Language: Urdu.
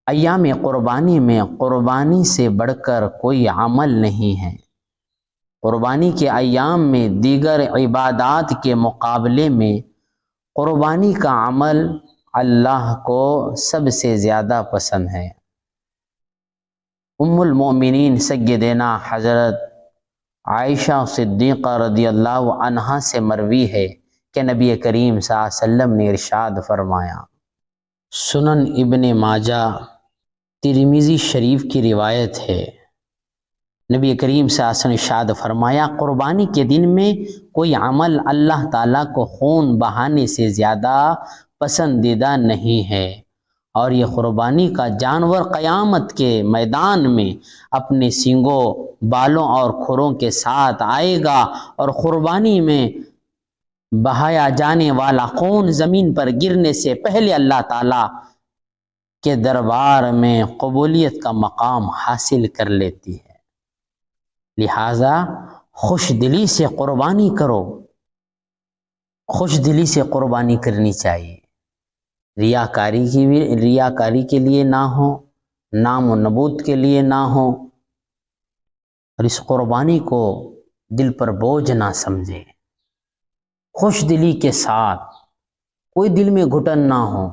ایام قربانی میں قربانی سے بڑھ کر کوئی عمل نہیں ہے۔ قربانی کے ایام میں دیگر عبادات کے مقابلے میں قربانی کا عمل اللہ کو سب سے زیادہ پسند ہے۔ ام المؤمنین سیدنا حضرت عائشہ صدیقہ رضی اللہ عنہا سے مروی ہے کہ نبی کریم صلی اللہ علیہ وسلم نے ارشاد فرمایا، سنن ابن ماجہ ترمذی شریف کی روایت ہے، نبی کریم صلی اللہ علیہ وسلم نے ارشاد فرمایا، قربانی کے دن میں کوئی عمل اللہ تعالیٰ کو خون بہانے سے زیادہ پسندیدہ نہیں ہے، اور یہ قربانی کا جانور قیامت کے میدان میں اپنے سینگوں، بالوں اور کھروں کے ساتھ آئے گا، اور قربانی میں بہایا جانے والا خون زمین پر گرنے سے پہلے اللہ تعالیٰ کے دربار میں قبولیت کا مقام حاصل کر لیتی ہے۔ لہٰذا خوش دلی سے قربانی کرو، خوش دلی سے قربانی کرنی چاہیے، ریاکاری کے لیے نہ ہو، نام و نبوت کے لیے نہ ہو، اور اس قربانی کو دل پر بوجھ نہ سمجھے، خوش دلی کے ساتھ، کوئی دل میں گھٹن نہ ہو،